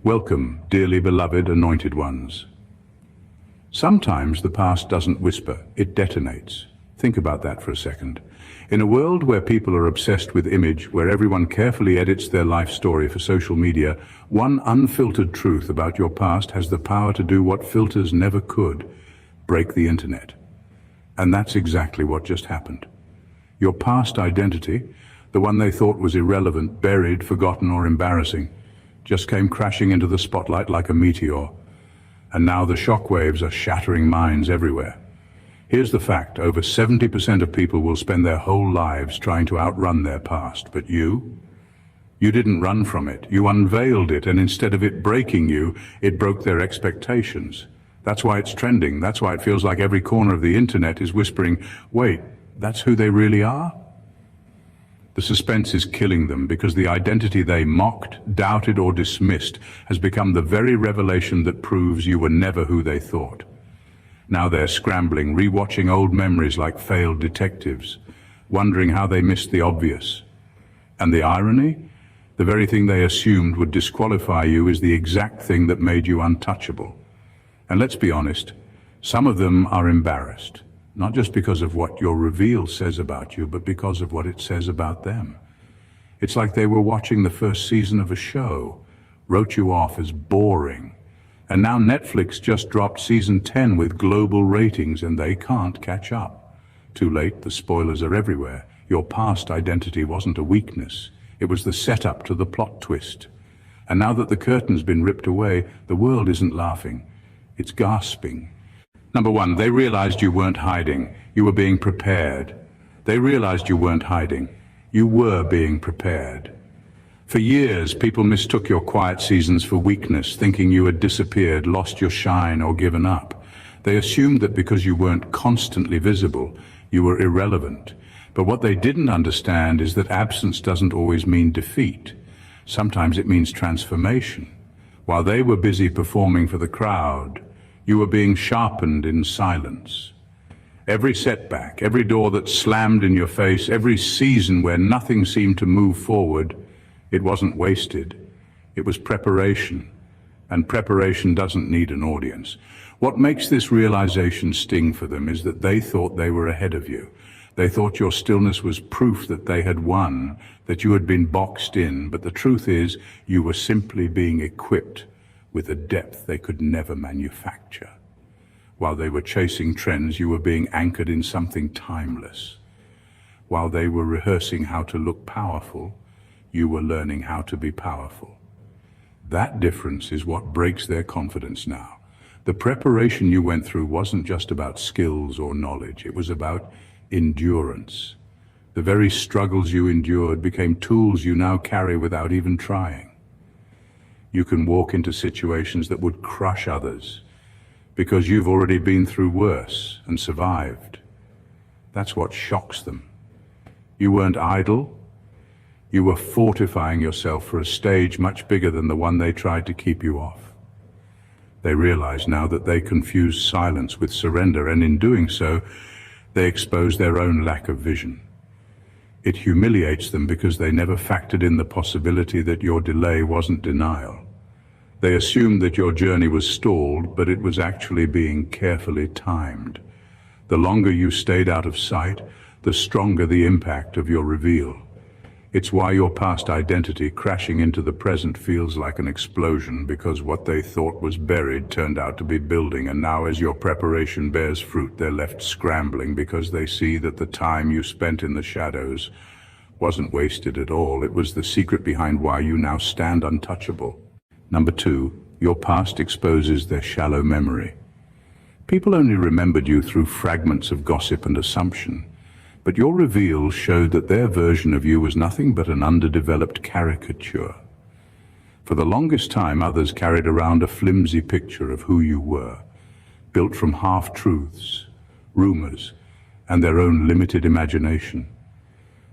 Welcome, dearly beloved anointed ones. Sometimes the past doesn't whisper, it detonates. Think about that for a second. In a world where people are obsessed with image, where everyone carefully edits their life story for social media, one unfiltered truth about your past has the power to do what filters never could: break the internet. And that's exactly what just happened. Your past identity, the one they thought was irrelevant, buried, forgotten, or embarrassing, just came crashing into the spotlight like a meteor. And now the shockwaves are shattering minds everywhere. Here's the fact: over 70% of people will spend their whole lives trying to outrun their past. But you didn't run from it. You unveiled it, and instead of it breaking you, it broke their expectations. That's why it's trending. That's why it feels like every corner of the internet is whispering, wait, that's who they really are? The suspense is killing them, because the identity they mocked, doubted, or dismissed has become the very revelation that proves you were never who they thought. Now they're scrambling, rewatching old memories like failed detectives, wondering how they missed the obvious. And the irony? The very thing they assumed would disqualify you is the exact thing that made you untouchable. And let's be honest, some of them are embarrassed. Not just because of what your reveal says about you, but because of what it says about them. It's like they were watching the first season of a show, wrote you off as boring, and now Netflix just dropped season 10 with global ratings and they can't catch up. Too late, the spoilers are everywhere. Your past identity wasn't a weakness, it was the setup to the plot twist. And now that the curtain's been ripped away, the world isn't laughing, it's gasping. Number one, they realized you weren't hiding, you were being prepared. They realized you weren't hiding, you were being prepared. For years, people mistook your quiet seasons for weakness, thinking you had disappeared, lost your shine, or given up. They assumed that because you weren't constantly visible, you were irrelevant. But what they didn't understand is that absence doesn't always mean defeat. Sometimes it means transformation. While they were busy performing for the crowd, you were being sharpened in silence. Every setback, every door that slammed in your face, every season where nothing seemed to move forward, it wasn't wasted. It was preparation. And preparation doesn't need an audience. What makes this realization sting for them is that they thought they were ahead of you. They thought your stillness was proof that they had won, that you had been boxed in. But the truth is, you were simply being equipped with a depth they could never manufacture. While they were chasing trends, you were being anchored in something timeless. While they were rehearsing how to look powerful, you were learning how to be powerful. That difference is what breaks their confidence now. The preparation you went through wasn't just about skills or knowledge, it was about endurance. The very struggles you endured became tools you now carry without even trying. You can walk into situations that would crush others because you've already been through worse and survived. That's what shocks them. You weren't idle. You were fortifying yourself for a stage much bigger than the one they tried to keep you off. They realize now that they confuse silence with surrender, and in doing so, they expose their own lack of vision. It humiliates them because they never factored in the possibility that your delay wasn't denial. They assumed that your journey was stalled, but it was actually being carefully timed. The longer you stayed out of sight, the stronger the impact of your reveal. It's why your past identity crashing into the present feels like an explosion, because what they thought was buried turned out to be building, and now as your preparation bears fruit, they're left scrambling because they see that the time you spent in the shadows wasn't wasted at all. It was the secret behind why you now stand untouchable. Number two, your past exposes their shallow memory. People only remembered you through fragments of gossip and assumption. But your reveal showed that their version of you was nothing but an underdeveloped caricature. For the longest time, others carried around a flimsy picture of who you were, built from half-truths, rumors, and their own limited imagination.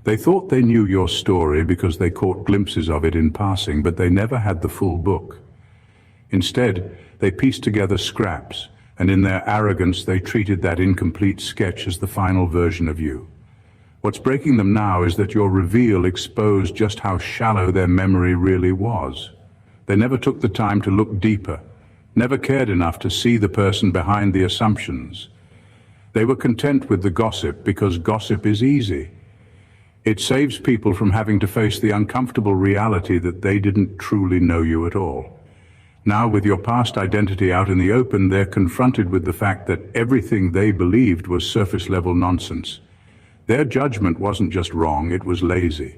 They thought they knew your story because they caught glimpses of it in passing, but they never had the full book. Instead, they pieced together scraps, and in their arrogance, they treated that incomplete sketch as the final version of you. What's breaking them now is that your reveal exposed just how shallow their memory really was. They never took the time to look deeper, never cared enough to see the person behind the assumptions. They were content with the gossip because gossip is easy. It saves people from having to face the uncomfortable reality that they didn't truly know you at all. Now, with your past identity out in the open, they're confronted with the fact that everything they believed was surface-level nonsense. Their judgment wasn't just wrong, it was lazy.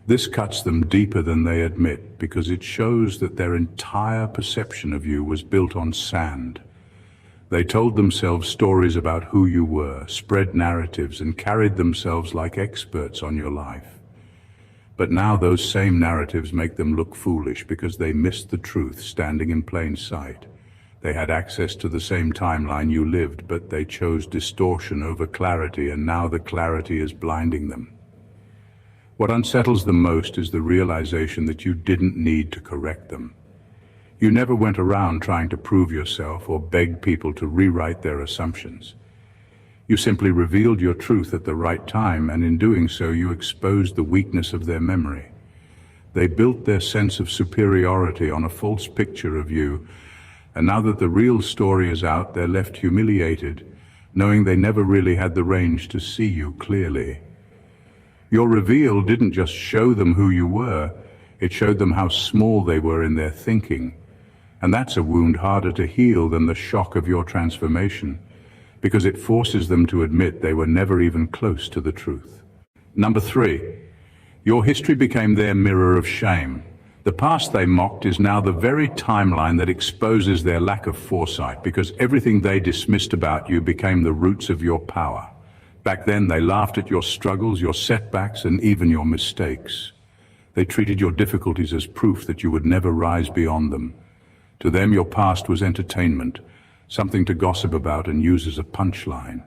This cuts them deeper than they admit, because it shows that their entire perception of you was built on sand. They told themselves stories about who you were, spread narratives, and carried themselves like experts on your life. But now those same narratives make them look foolish because they missed the truth standing in plain sight. They had access to the same timeline you lived, but they chose distortion over clarity, and now the clarity is blinding them. What unsettles them most is the realization that you didn't need to correct them. You never went around trying to prove yourself or beg people to rewrite their assumptions. You simply revealed your truth at the right time, and in doing so you exposed the weakness of their memory. They built their sense of superiority on a false picture of you, and now that the real story is out, they're left humiliated, knowing they never really had the range to see you clearly. Your reveal didn't just show them who you were, it showed them how small they were in their thinking. And that's a wound harder to heal than the shock of your transformation, because it forces them to admit they were never even close to the truth. Number 3, your history became their mirror of shame. The past they mocked is now the very timeline that exposes their lack of foresight, because everything they dismissed about you became the roots of your power. Back then they laughed at your struggles, your setbacks, and even your mistakes. They treated your difficulties as proof that you would never rise beyond them. To them, your past was entertainment, something to gossip about and use as a punchline.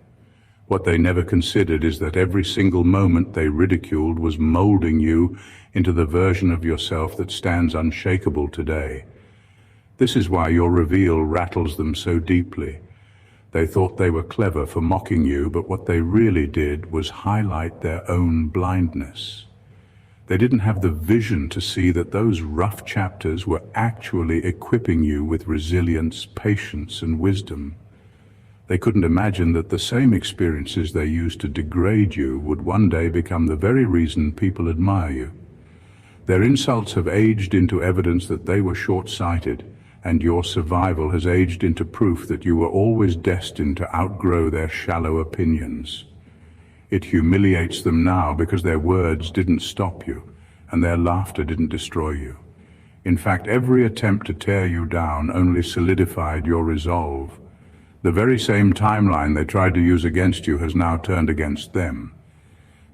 What they never considered is that every single moment they ridiculed was molding you into the version of yourself that stands unshakable today. This is why your reveal rattles them so deeply. They thought they were clever for mocking you, but what they really did was highlight their own blindness. They didn't have the vision to see that those rough chapters were actually equipping you with resilience, patience, and wisdom. They couldn't imagine that the same experiences they used to degrade you would one day become the very reason people admire you. Their insults have aged into evidence that they were short-sighted, and your survival has aged into proof that you were always destined to outgrow their shallow opinions. It humiliates them now because their words didn't stop you, and their laughter didn't destroy you. In fact, every attempt to tear you down only solidified your resolve. The very same timeline they tried to use against you has now turned against them.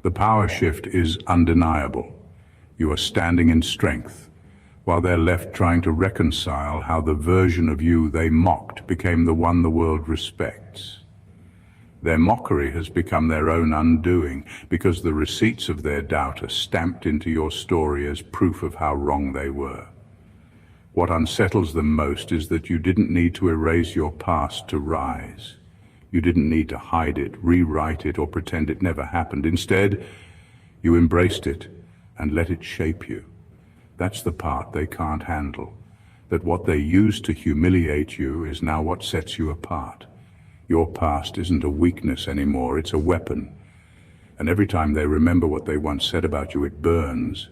The power shift is undeniable. You are standing in strength, while they're left trying to reconcile how the version of you they mocked became the one the world respects. Their mockery has become their own undoing, because the receipts of their doubt are stamped into your story as proof of how wrong they were. What unsettles them most is that you didn't need to erase your past to rise. You didn't need to hide it, rewrite it, or pretend it never happened. Instead, you embraced it and let it shape you. That's the part they can't handle, that what they used to humiliate you is now what sets you apart. Your past isn't a weakness anymore, it's a weapon. And every time they remember what they once said about you, it burns,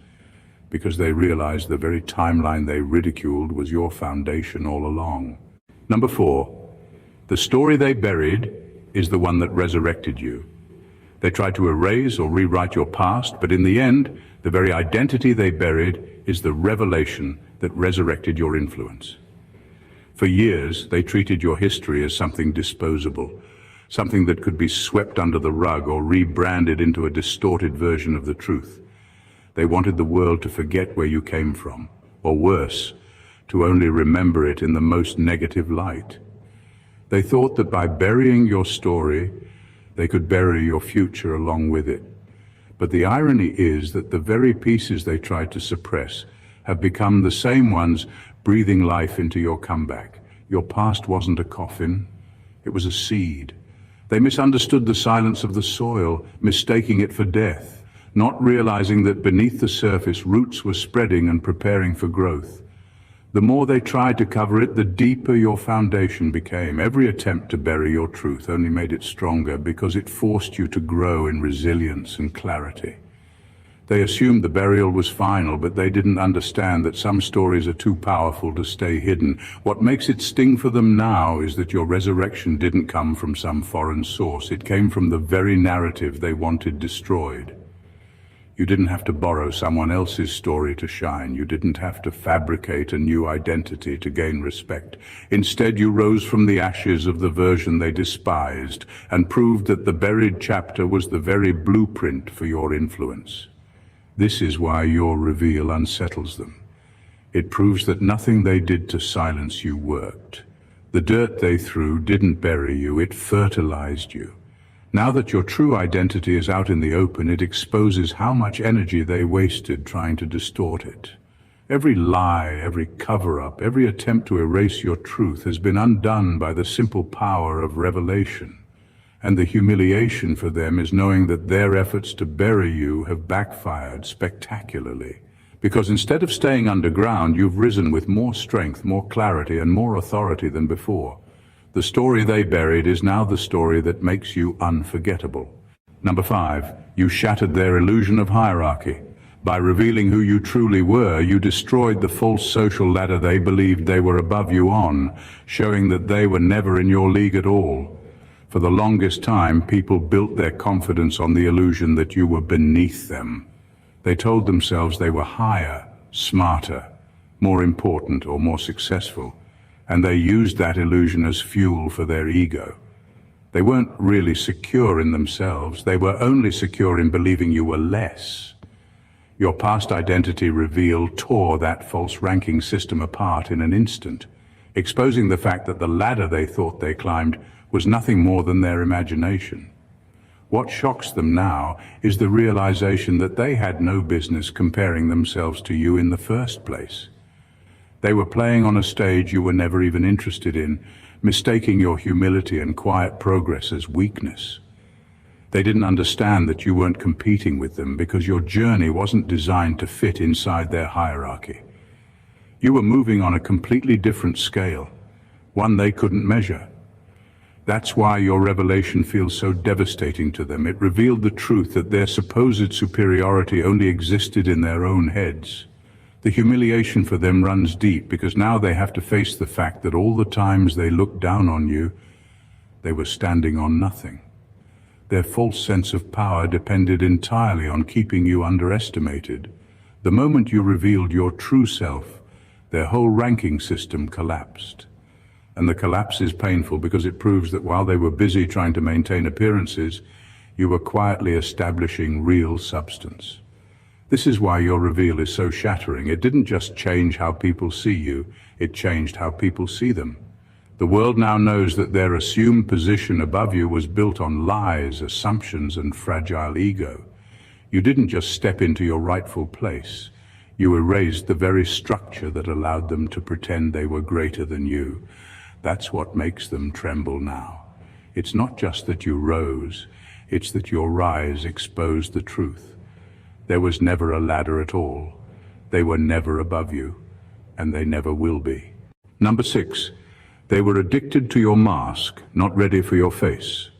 because they realize the very timeline they ridiculed was your foundation all along. Number 4, the story they buried is the one that resurrected you. They tried to erase or rewrite your past, but in the end, the very identity they buried is the revelation that resurrected your influence. For years, they treated your history as something disposable, something that could be swept under the rug or rebranded into a distorted version of the truth. They wanted the world to forget where you came from, or worse, to only remember it in the most negative light. They thought that by burying your story, they could bury your future along with it. But the irony is that the very pieces they tried to suppress have become the same ones breathing life into your comeback. Your past wasn't a coffin, it was a seed. They misunderstood the silence of the soil, mistaking it for death, not realizing that beneath the surface roots were spreading and preparing for growth. The more they tried to cover it, the deeper your foundation became. Every attempt to bury your truth only made it stronger because it forced you to grow in resilience and clarity. They assumed the burial was final, but they didn't understand that some stories are too powerful to stay hidden. What makes it sting for them now is that your resurrection didn't come from some foreign source. It came from the very narrative they wanted destroyed. You didn't have to borrow someone else's story to shine. You didn't have to fabricate a new identity to gain respect. Instead, you rose from the ashes of the version they despised and proved that the buried chapter was the very blueprint for your influence. This is why your reveal unsettles them. It proves that nothing they did to silence you worked. The dirt they threw didn't bury you, it fertilized you. Now that your true identity is out in the open, it exposes how much energy they wasted trying to distort it. Every lie, every cover-up, every attempt to erase your truth has been undone by the simple power of revelation. And the humiliation for them is knowing that their efforts to bury you have backfired spectacularly. Because instead of staying underground, you've risen with more strength, more clarity, and more authority than before. The story they buried is now the story that makes you unforgettable. Number 5, you shattered their illusion of hierarchy. By revealing who you truly were, you destroyed the false social ladder they believed they were above you on, showing that they were never in your league at all. For the longest time, people built their confidence on the illusion that you were beneath them. They told themselves they were higher, smarter, more important, or more successful. And they used that illusion as fuel for their ego. They weren't really secure in themselves. They were only secure in believing you were less. Your past identity reveal tore that false ranking system apart in an instant, exposing the fact that the ladder they thought they climbed was nothing more than their imagination. What shocks them now is the realization that they had no business comparing themselves to you in the first place. They were playing on a stage you were never even interested in, mistaking your humility and quiet progress as weakness. They didn't understand that you weren't competing with them because your journey wasn't designed to fit inside their hierarchy. You were moving on a completely different scale, one they couldn't measure. That's why your revelation feels so devastating to them. It revealed the truth that their supposed superiority only existed in their own heads. The humiliation for them runs deep because now they have to face the fact that all the times they looked down on you, they were standing on nothing. Their false sense of power depended entirely on keeping you underestimated. The moment you revealed your true self, their whole ranking system collapsed. And the collapse is painful because it proves that while they were busy trying to maintain appearances, you were quietly establishing real substance. This is why your reveal is so shattering. It didn't just change how people see you, it changed how people see them. The world now knows that their assumed position above you was built on lies, assumptions, and fragile ego. You didn't just step into your rightful place. You erased the very structure that allowed them to pretend they were greater than you. That's what makes them tremble now. It's not just that you rose, it's that your rise exposed the truth. There was never a ladder at all. They were never above you, and they never will be. Number 6, they were addicted to your mask, not ready for your face.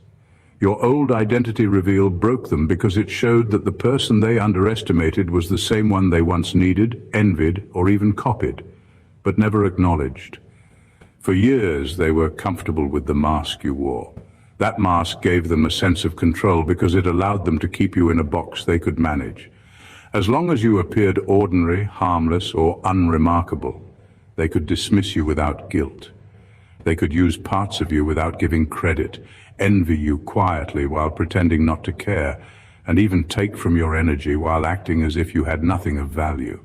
Your old identity reveal broke them because it showed that the person they underestimated was the same one they once needed, envied, or even copied, but never acknowledged. For years, they were comfortable with the mask you wore. That mask gave them a sense of control because it allowed them to keep you in a box they could manage. As long as you appeared ordinary, harmless, or unremarkable, they could dismiss you without guilt. They could use parts of you without giving credit, envy you quietly while pretending not to care, and even take from your energy while acting as if you had nothing of value.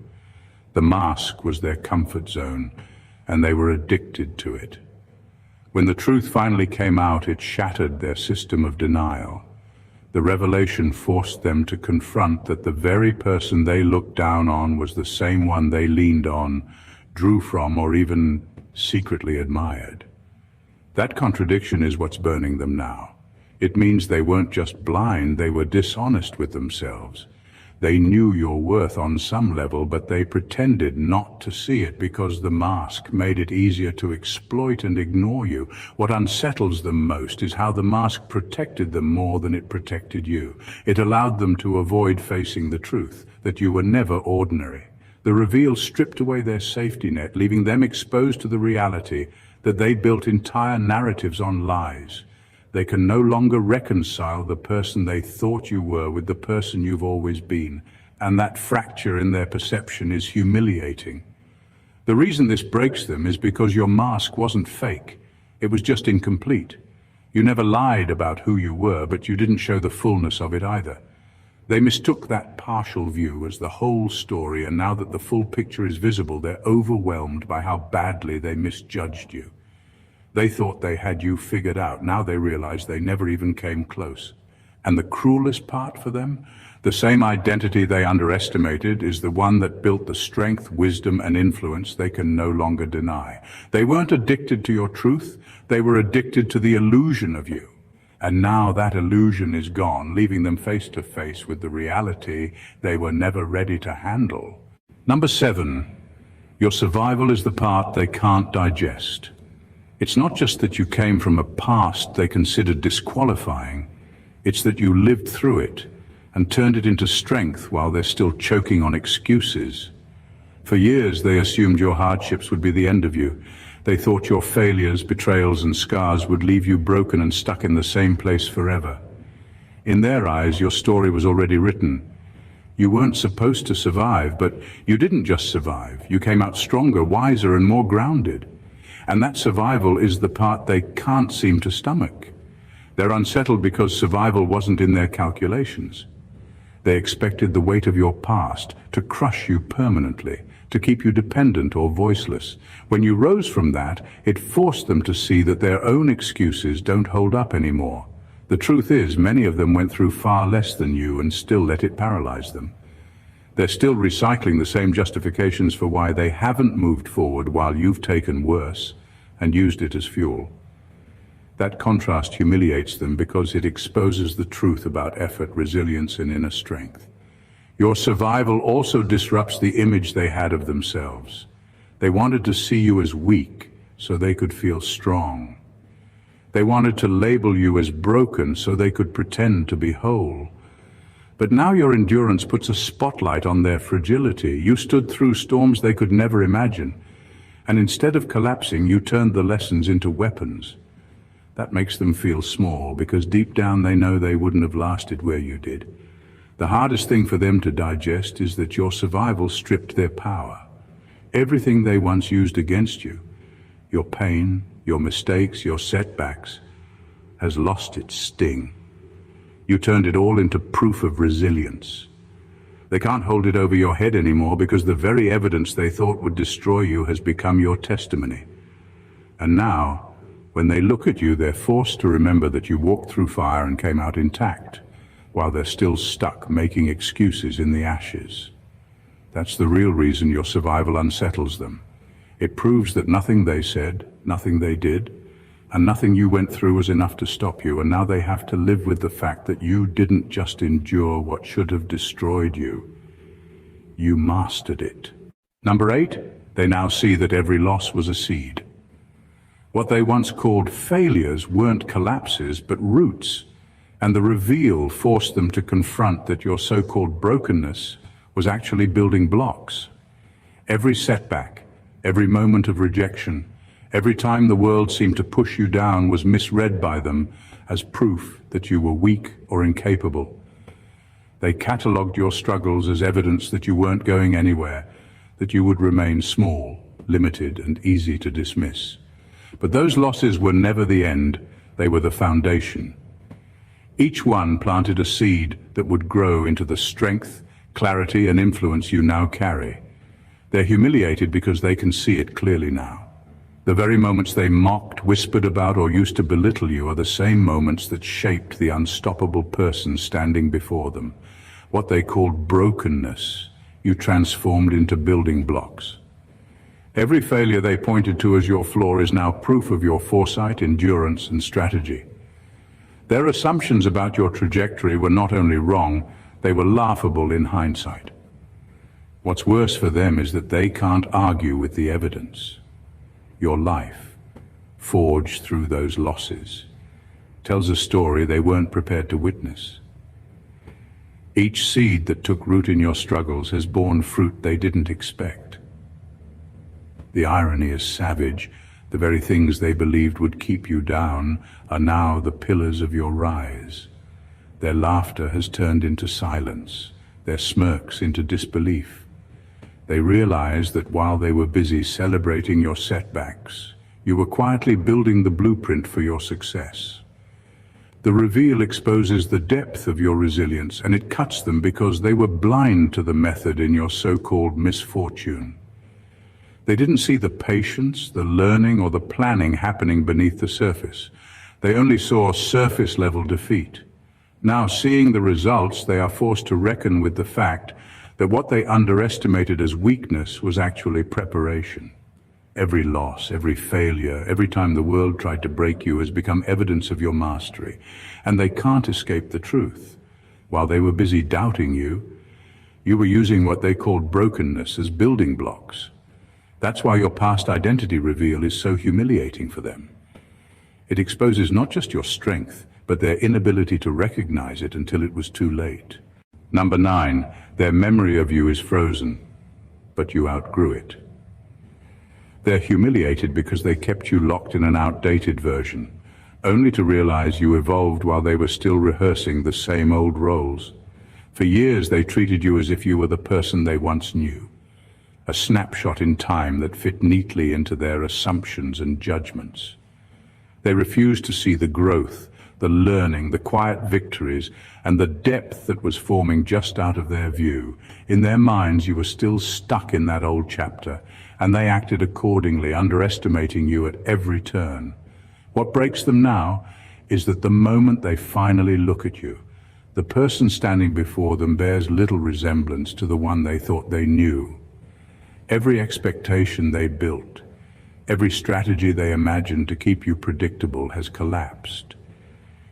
The mask was their comfort zone, and they were addicted to it. When the truth finally came out, it shattered their system of denial. The revelation forced them to confront that the very person they looked down on was the same one they leaned on, drew from, or even secretly admired. That contradiction is what's burning them now. It means they weren't just blind, they were dishonest with themselves. They knew your worth on some level, but they pretended not to see it because the mask made it easier to exploit and ignore you. What unsettles them most is how the mask protected them more than it protected you. It allowed them to avoid facing the truth, that you were never ordinary. The reveal stripped away their safety net, leaving them exposed to the reality that they built entire narratives on lies. They can no longer reconcile the person they thought you were with the person you've always been, and that fracture in their perception is humiliating. The reason this breaks them is because your mask wasn't fake. It was just incomplete. You never lied about who you were, but you didn't show the fullness of it either. They mistook that partial view as the whole story, and now that the full picture is visible, they're overwhelmed by how badly they misjudged you. They thought they had you figured out. Now they realize they never even came close. And the cruelest part for them? The same identity they underestimated is the one that built the strength, wisdom, and influence they can no longer deny. They weren't addicted to your truth. They were addicted to the illusion of you. And now that illusion is gone, leaving them face to face with the reality they were never ready to handle. Number 7, your survival is the part they can't digest. It's not just that you came from a past they considered disqualifying. It's that you lived through it and turned it into strength while they're still choking on excuses. For years they assumed your hardships would be the end of you. They thought your failures, betrayals, and scars would leave you broken and stuck in the same place forever. In their eyes, your story was already written. You weren't supposed to survive, but you didn't just survive. You came out stronger, wiser, and more grounded. And that survival is the part they can't seem to stomach. They're unsettled because survival wasn't in their calculations. They expected the weight of your past to crush you permanently, to keep you dependent or voiceless. When you rose from that, it forced them to see that their own excuses don't hold up anymore. The truth is, many of them went through far less than you and still let it paralyze them. They're still recycling the same justifications for why they haven't moved forward, while you've taken worse and used it as fuel. That contrast humiliates them because it exposes the truth about effort, resilience, and inner strength. Your survival also disrupts the image they had of themselves. They wanted to see you as weak so they could feel strong. They wanted to label you as broken so they could pretend to be whole. But now your endurance puts a spotlight on their fragility. You stood through storms they could never imagine, and instead of collapsing, you turned the lessons into weapons. That makes them feel small, because deep down they know they wouldn't have lasted where you did. The hardest thing for them to digest is that your survival stripped their power. Everything they once used against you, your pain, your mistakes, your setbacks, has lost its sting. You turned it all into proof of resilience. They can't hold it over your head anymore because the very evidence they thought would destroy you has become your testimony. And now, when they look at you, they're forced to remember that you walked through fire and came out intact, while they're still stuck making excuses in the ashes. That's the real reason your survival unsettles them. It proves that nothing they said, nothing they did, and nothing you went through was enough to stop you, and now they have to live with the fact that you didn't just endure what should have destroyed you. You mastered it. Number 8, they now see that every loss was a seed. What they once called failures weren't collapses, but roots, and the reveal forced them to confront that your so-called brokenness was actually building blocks. Every setback, every moment of rejection, every time the world seemed to push you down was misread by them as proof that you were weak or incapable. They catalogued your struggles as evidence that you weren't going anywhere, that you would remain small, limited, and easy to dismiss. But those losses were never the end, they were the foundation. Each one planted a seed that would grow into the strength, clarity, and influence you now carry. They're humiliated because they can see it clearly now. The very moments they mocked, whispered about, or used to belittle you are the same moments that shaped the unstoppable person standing before them. What they called brokenness, you transformed into building blocks. Every failure they pointed to as your flaw is now proof of your foresight, endurance, and strategy. Their assumptions about your trajectory were not only wrong, They were laughable in hindsight. What's worse for them is that they can't argue with the evidence. Your life, forged through those losses, tells a story they weren't prepared to witness. Each seed that took root in your struggles has borne fruit they didn't expect. The irony is savage. The very things they believed would keep you down are now the pillars of your rise. Their laughter has turned into silence, their smirks into disbelief. They realized that while they were busy celebrating your setbacks, you were quietly building the blueprint for your success. The reveal exposes the depth of your resilience, and it cuts them because they were blind to the method in your so-called misfortune. They didn't see the patience, the learning, or the planning happening beneath the surface. They only saw surface-level defeat. Now, seeing the results, they are forced to reckon with the fact that what they underestimated as weakness was actually preparation. Every loss, every failure, every time the world tried to break you has become evidence of your mastery, and they can't escape the truth. While they were busy doubting you, you were using what they called brokenness as building blocks. That's why your past identity reveal is so humiliating for them. It exposes not just your strength, but their inability to recognize it until it was too late. Number 9, their memory of you is frozen, but you outgrew it. They're humiliated because they kept you locked in an outdated version, only to realize you evolved while they were still rehearsing the same old roles. For years they treated you as if you were the person they once knew, a snapshot in time that fit neatly into their assumptions and judgments. They refused to see the growth, the learning, the quiet victories, and the depth that was forming just out of their view. In their minds, you were still stuck in that old chapter, and they acted accordingly, underestimating you at every turn. What breaks them now is that the moment they finally look at you, the person standing before them bears little resemblance to the one they thought they knew. Every expectation they built, every strategy they imagined to keep you predictable has collapsed.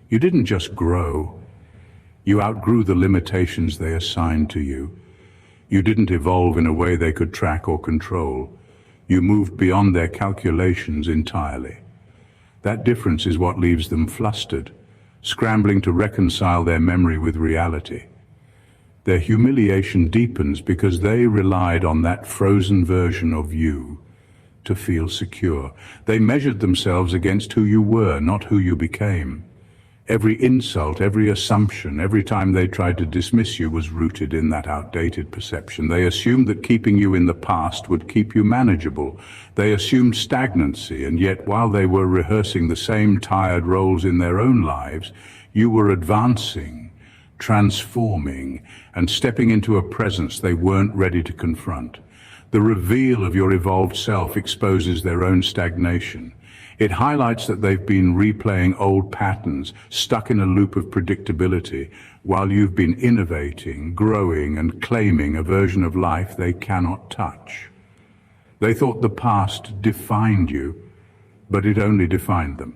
You didn't just grow. You outgrew the limitations they assigned to you. You didn't evolve in a way they could track or control. You moved beyond their calculations entirely. That difference is what leaves them flustered, scrambling to reconcile their memory with reality. Their humiliation deepens because they relied on that frozen version of you to feel secure. They measured themselves against who you were, not who you became. Every insult, every assumption, every time they tried to dismiss you was rooted in that outdated perception. They assumed that keeping you in the past would keep you manageable. They assumed stagnancy, and yet while they were rehearsing the same tired roles in their own lives, you were advancing, transforming, and stepping into a presence they weren't ready to confront. The reveal of your evolved self exposes their own stagnation. It highlights that they've been replaying old patterns, stuck in a loop of predictability, while you've been innovating, growing, and claiming a version of life they cannot touch. They thought the past defined you, but it only defined them.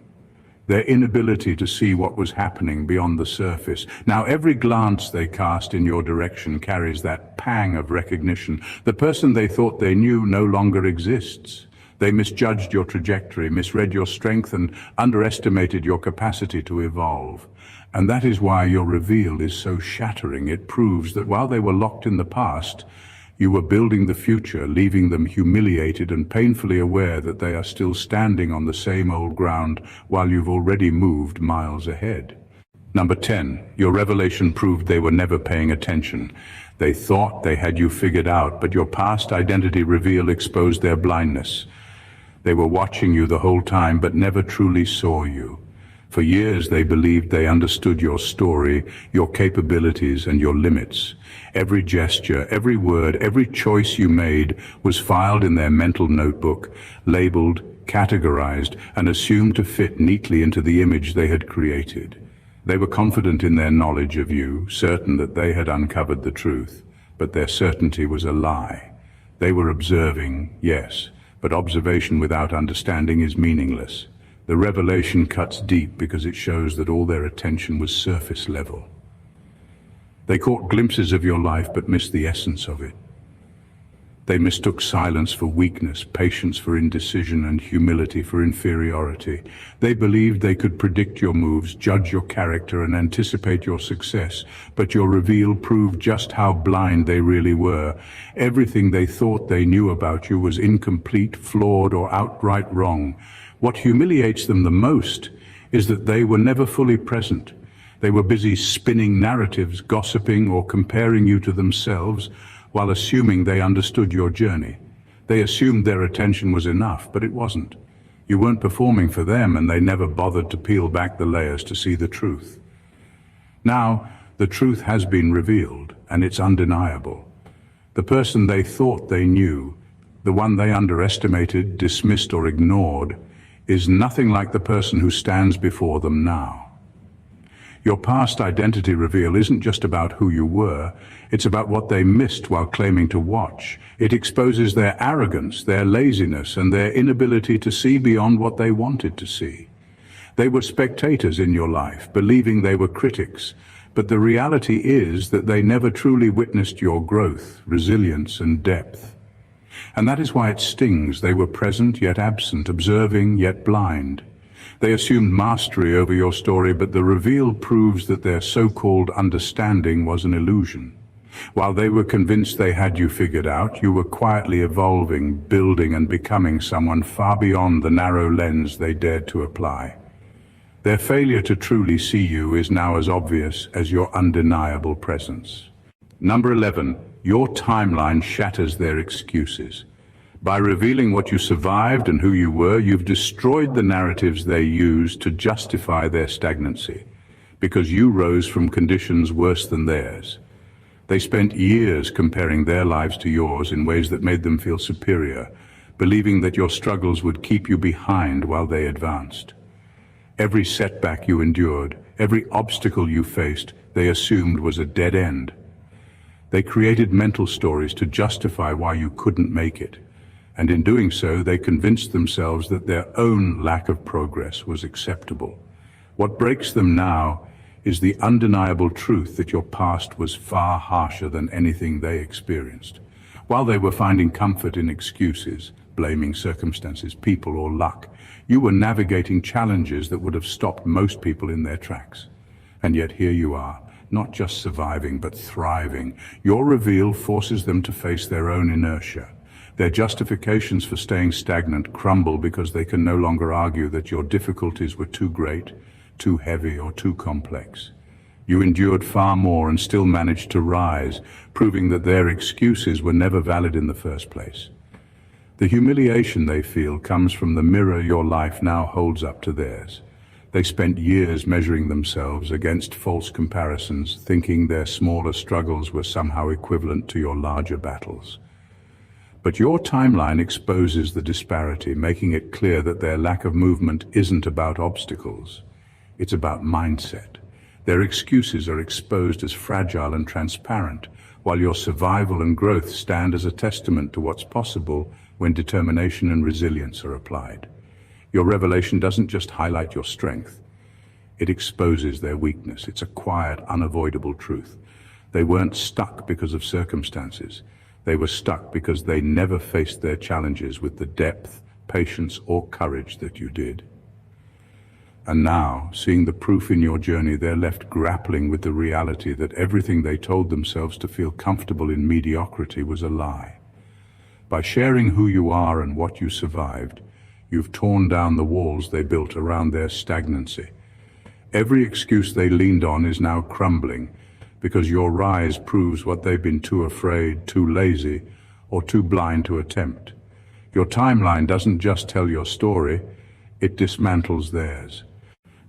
Their inability to see what was happening beyond the surface. Now every glance they cast in your direction carries that pang of recognition. The person they thought they knew no longer exists. They misjudged your trajectory, misread your strength, and underestimated your capacity to evolve. And that is why your reveal is so shattering. It proves that while they were locked in the past, you were building the future, leaving them humiliated and painfully aware that they are still standing on the same old ground while you've already moved miles ahead. Number 10, your revelation proved they were never paying attention. They thought they had you figured out, but your past identity reveal exposed their blindness. They were watching you the whole time, but never truly saw you. For years they believed they understood your story, your capabilities, and your limits. Every gesture, every word, every choice you made was filed in their mental notebook, labeled, categorized, and assumed to fit neatly into the image they had created. They were confident in their knowledge of you, certain that they had uncovered the truth, but their certainty was a lie. They were observing, yes, but observation without understanding is meaningless. The revelation cuts deep because it shows that all their attention was surface level. They caught glimpses of your life but missed the essence of it. They mistook silence for weakness, patience for indecision, and humility for inferiority. They believed they could predict your moves, judge your character, and anticipate your success, but your reveal proved just how blind they really were. Everything they thought they knew about you was incomplete, flawed, or outright wrong. What humiliates them the most is that they were never fully present. They were busy spinning narratives, gossiping, or comparing you to themselves, while assuming they understood your journey. They assumed their attention was enough, but it wasn't. You weren't performing for them, and they never bothered to peel back the layers to see the truth. Now, the truth has been revealed, and it's undeniable. The person they thought they knew, the one they underestimated, dismissed, or ignored, is nothing like the person who stands before them now. Your past identity reveal isn't just about who you were, it's about what they missed while claiming to watch. It exposes their arrogance, their laziness, and their inability to see beyond what they wanted to see. They were spectators in your life, believing they were critics, but the reality is that they never truly witnessed your growth, resilience, and depth. And that is why it stings. They were present yet absent, observing yet blind. They assumed mastery over your story, but the reveal proves that their so-called understanding was an illusion. While they were convinced they had you figured out, you were quietly evolving, building, and becoming someone far beyond the narrow lens they dared to apply. Their failure to truly see you is now as obvious as your undeniable presence. Number 11. Your timeline shatters their excuses. By revealing what you survived and who you were, you've destroyed the narratives they used to justify their stagnancy, because you rose from conditions worse than theirs. They spent years comparing their lives to yours in ways that made them feel superior, believing that your struggles would keep you behind while they advanced. Every setback you endured, every obstacle you faced, they assumed was a dead end. They created mental stories to justify why you couldn't make it. And in doing so, they convinced themselves that their own lack of progress was acceptable. What breaks them now is the undeniable truth that your past was far harsher than anything they experienced. While they were finding comfort in excuses, blaming circumstances, people, or luck, you were navigating challenges that would have stopped most people in their tracks. And yet here you are, not just surviving, but thriving. Your reveal forces them to face their own inertia. Their justifications for staying stagnant crumble because they can no longer argue that your difficulties were too great, too heavy, or too complex. You endured far more and still managed to rise, proving that their excuses were never valid in the first place. The humiliation they feel comes from the mirror your life now holds up to theirs. They spent years measuring themselves against false comparisons, thinking their smaller struggles were somehow equivalent to your larger battles. But your timeline exposes the disparity, making it clear that their lack of movement isn't about obstacles. It's about mindset. Their excuses are exposed as fragile and transparent, while your survival and growth stand as a testament to what's possible when determination and resilience are applied. Your revelation doesn't just highlight your strength. It exposes their weakness. It's a quiet, unavoidable truth. They weren't stuck because of circumstances. They were stuck because they never faced their challenges with the depth, patience, or courage that you did. And now, seeing the proof in your journey, they're left grappling with the reality that everything they told themselves to feel comfortable in mediocrity was a lie. By sharing who you are and what you survived, you've torn down the walls they built around their stagnancy. Every excuse they leaned on is now crumbling, because your rise proves what they've been too afraid, too lazy, or too blind to attempt. Your timeline doesn't just tell your story, it dismantles theirs.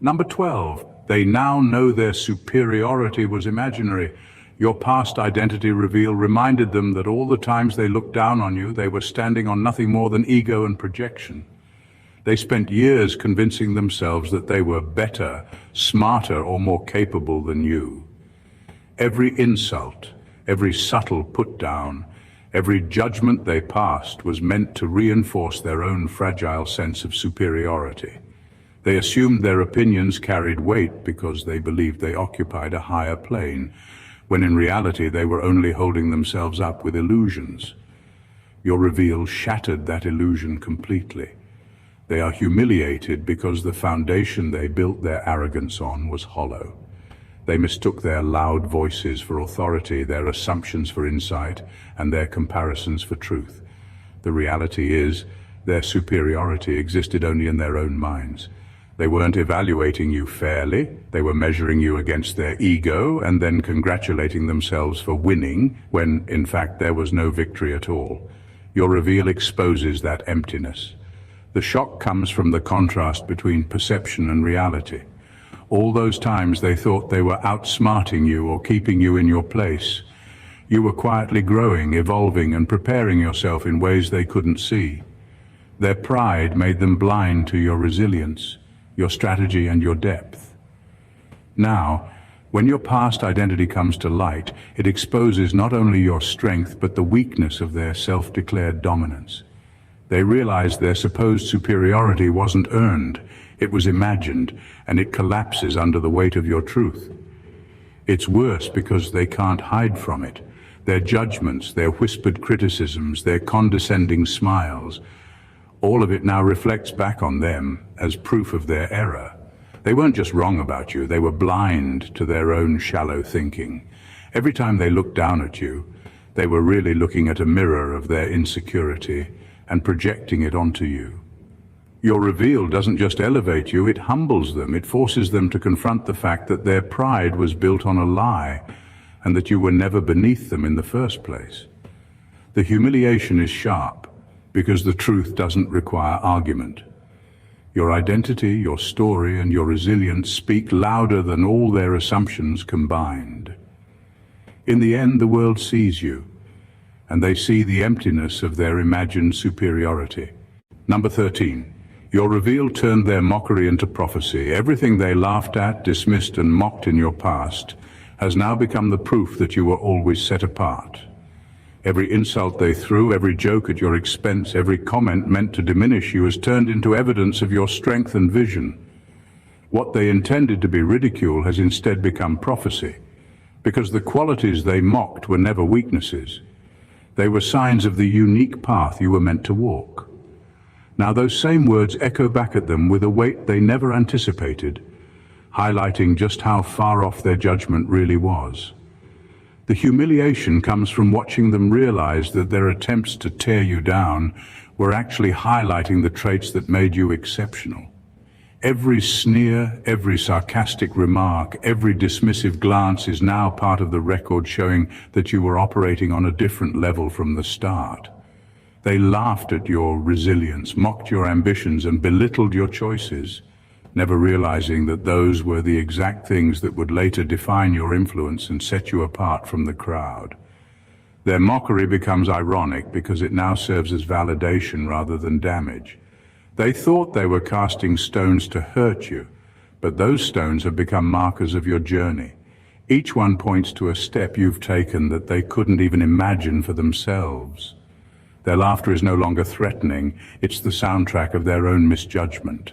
Number 12, they now know their superiority was imaginary. Your past identity reveal reminded them that all the times they looked down on you, they were standing on nothing more than ego and projection. They spent years convincing themselves that they were better, smarter, or more capable than you. Every insult, every subtle put-down, every judgment they passed was meant to reinforce their own fragile sense of superiority. They assumed their opinions carried weight because they believed they occupied a higher plane. when in reality they were only holding themselves up with illusions. Your reveal shattered that illusion completely. They are humiliated because the foundation they built their arrogance on was hollow. They mistook their loud voices for authority, their assumptions for insight, and their comparisons for truth. The reality is, their superiority existed only in their own minds. They weren't evaluating you fairly, they were measuring you against their ego and then congratulating themselves for winning when, in fact, there was no victory at all. Your reveal exposes that emptiness. The shock comes from the contrast between perception and reality. All those times they thought they were outsmarting you or keeping you in your place. You were quietly growing, evolving, and preparing yourself in ways they couldn't see. Their pride made them blind to your resilience, your strategy, and your depth. Now, when your past identity comes to light, it exposes not only your strength but the weakness of their self-declared dominance. They realize their supposed superiority wasn't earned, it was imagined, and it collapses under the weight of your truth. It's worse because they can't hide from it. Their judgments, their whispered criticisms, their condescending smiles, all of it now reflects back on them as proof of their error. They weren't just wrong about you, they were blind to their own shallow thinking. Every time they looked down at you, they were really looking at a mirror of their insecurity and projecting it onto you. Your reveal doesn't just elevate you, it humbles them. It forces them to confront the fact that their pride was built on a lie and that you were never beneath them in the first place. The humiliation is sharp because the truth doesn't require argument. Your identity, your story, and your resilience speak louder than all their assumptions combined. In the end, the world sees you, and they see the emptiness of their imagined superiority. Number 13. Your reveal turned their mockery into prophecy. Everything they laughed at, dismissed, and mocked in your past has now become the proof that you were always set apart. Every insult they threw, every joke at your expense, every comment meant to diminish you has turned into evidence of your strength and vision. What they intended to be ridicule has instead become prophecy, because the qualities they mocked were never weaknesses. They were signs of the unique path you were meant to walk. Now those same words echo back at them with a weight they never anticipated, highlighting just how far off their judgment really was. The humiliation comes from watching them realize that their attempts to tear you down were actually highlighting the traits that made you exceptional. Every sneer, every sarcastic remark, every dismissive glance is now part of the record showing that you were operating on a different level from the start. They laughed at your resilience, mocked your ambitions, and belittled your choices, never realizing that those were the exact things that would later define your influence and set you apart from the crowd. Their mockery becomes ironic because it now serves as validation rather than damage. They thought they were casting stones to hurt you, but those stones have become markers of your journey. Each one points to a step you've taken that they couldn't even imagine for themselves. Their laughter is no longer threatening, it's the soundtrack of their own misjudgment.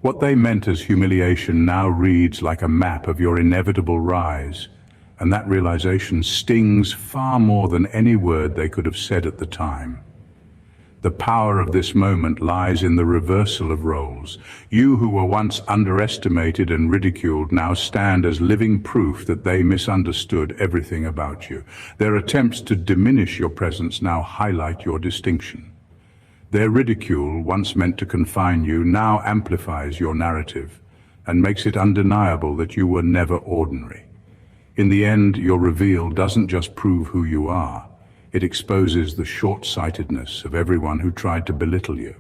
What they meant as humiliation now reads like a map of your inevitable rise, and that realization stings far more than any word they could have said at the time. The power of this moment lies in the reversal of roles. You who were once underestimated and ridiculed now stand as living proof that they misunderstood everything about you. Their attempts to diminish your presence now highlight your distinction. Their ridicule, once meant to confine you, now amplifies your narrative and makes it undeniable that you were never ordinary. In the end, your reveal doesn't just prove who you are. It exposes the short-sightedness of everyone who tried to belittle you.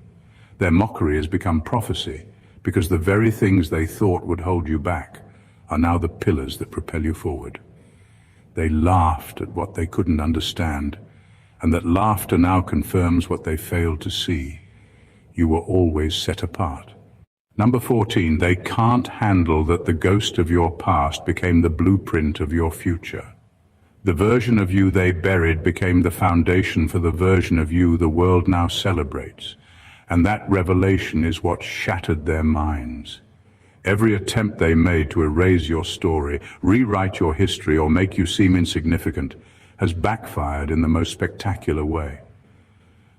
Their mockery has become prophecy because the very things they thought would hold you back are now the pillars that propel you forward. They laughed at what they couldn't understand, and that laughter now confirms what they failed to see. You were always set apart. Number 14, they can't handle that the ghost of your past became the blueprint of your future. The version of you they buried became the foundation for the version of you the world now celebrates, and that revelation is what shattered their minds. Every attempt they made to erase your story, rewrite your history, or make you seem insignificant has backfired in the most spectacular way.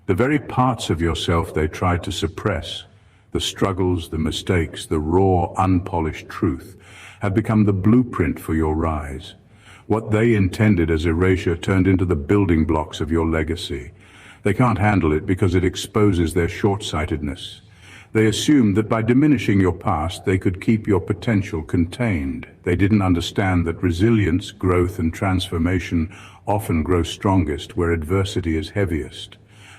The very parts of yourself they tried to suppress, the struggles, the mistakes, the raw, unpolished truth, have become the blueprint for your rise. What they intended as erasure turned into the building blocks of your legacy. They can't handle it because it exposes their short-sightedness. They assumed that by diminishing your past, they could keep your potential contained. They didn't understand that resilience, growth, and transformation often grow strongest where adversity is heaviest.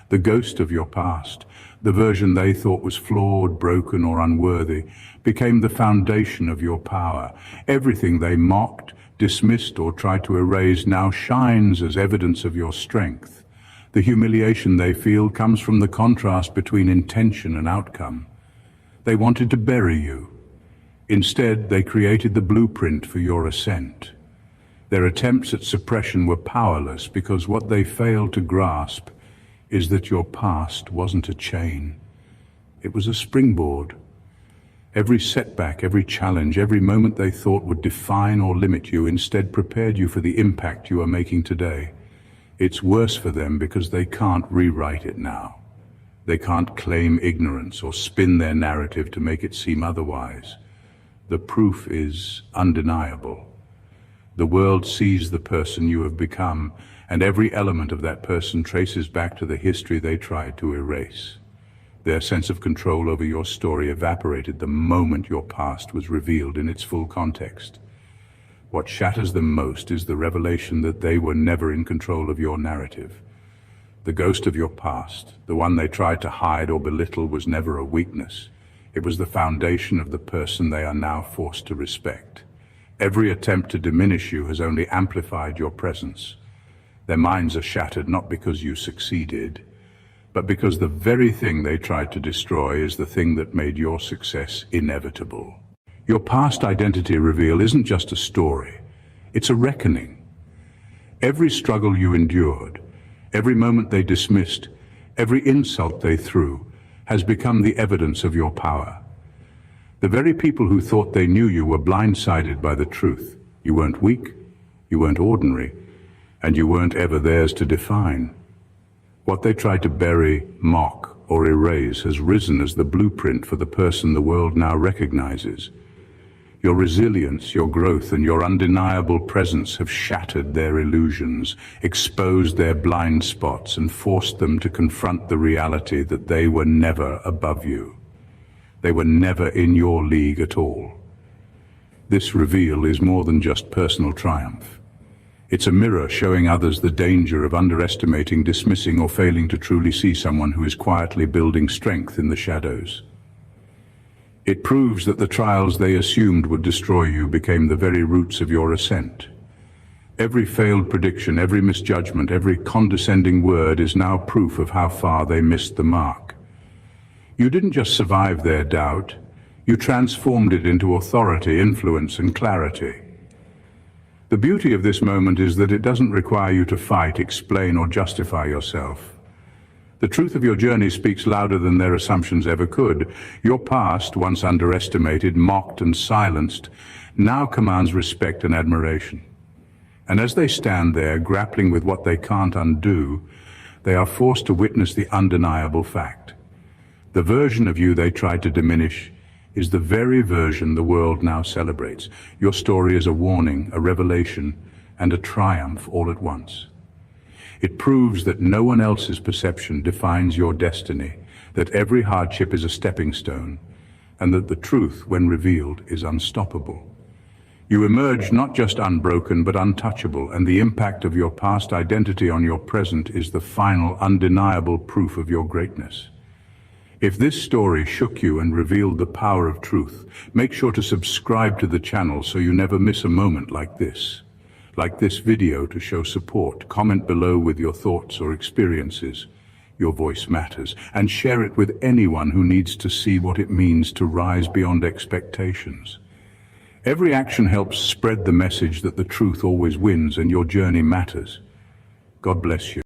The ghost of your past, the version they thought was flawed, broken, or unworthy, became the foundation of your power. Everything they mocked, dismissed, or tried to erase now shines as evidence of your strength. The humiliation they feel comes from the contrast between intention and outcome. They wanted to bury you. Instead, they created the blueprint for your ascent. Their attempts at suppression were powerless because what they failed to grasp is that your past wasn't a chain. It was a springboard. Every setback, every challenge, every moment they thought would define or limit you instead prepared you for the impact you are making today. It's worse for them because they can't rewrite it now. They can't claim ignorance or spin their narrative to make it seem otherwise. The proof is undeniable. The world sees the person you have become, and every element of that person traces back to the history they tried to erase. Their sense of control over your story evaporated the moment your past was revealed in its full context. What shatters them most is the revelation that they were never in control of your narrative. The ghost of your past, the one they tried to hide or belittle, was never a weakness. It was the foundation of the person they are now forced to respect. Every attempt to diminish you has only amplified your presence. Their minds are shattered not because you succeeded, but because the very thing they tried to destroy is the thing that made your success inevitable. Your past identity reveal isn't just a story, it's a reckoning. Every struggle you endured, every moment they dismissed, every insult they threw, has become the evidence of your power. The very people who thought they knew you were blindsided by the truth. You weren't weak, you weren't ordinary, and you weren't ever theirs to define. What they tried to bury, mock, or erase has risen as the blueprint for the person the world now recognizes. Your resilience, your growth, and your undeniable presence have shattered their illusions, exposed their blind spots, and forced them to confront the reality that they were never above you. They were never in your league at all. This reveal is more than just personal triumph. It's a mirror showing others the danger of underestimating, dismissing, or failing to truly see someone who is quietly building strength in the shadows. It proves that the trials they assumed would destroy you became the very roots of your ascent. Every failed prediction, every misjudgment, every condescending word is now proof of how far they missed the mark. You didn't just survive their doubt, you transformed it into authority, influence, and clarity. The beauty of this moment is that it doesn't require you to fight, explain, or justify yourself. The truth of your journey speaks louder than their assumptions ever could. Your past, once underestimated, mocked, and silenced, now commands respect and admiration. And as they stand there, grappling with what they can't undo, they are forced to witness the undeniable fact. The version of you they tried to diminish is the very version the world now celebrates. Your story is a warning, a revelation, and a triumph all at once. It proves that no one else's perception defines your destiny, that every hardship is a stepping stone, and that the truth, when revealed, is unstoppable. You emerge not just unbroken, but untouchable, and the impact of your past identity on your present is the final, undeniable proof of your greatness. If this story shook you and revealed the power of truth, make sure to subscribe to the channel so you never miss a moment like this. Like this video to show support, comment below with your thoughts or experiences. Your voice matters, and share it with anyone who needs to see what it means to rise beyond expectations. Every action helps spread the message that the truth always wins and your journey matters. God bless you.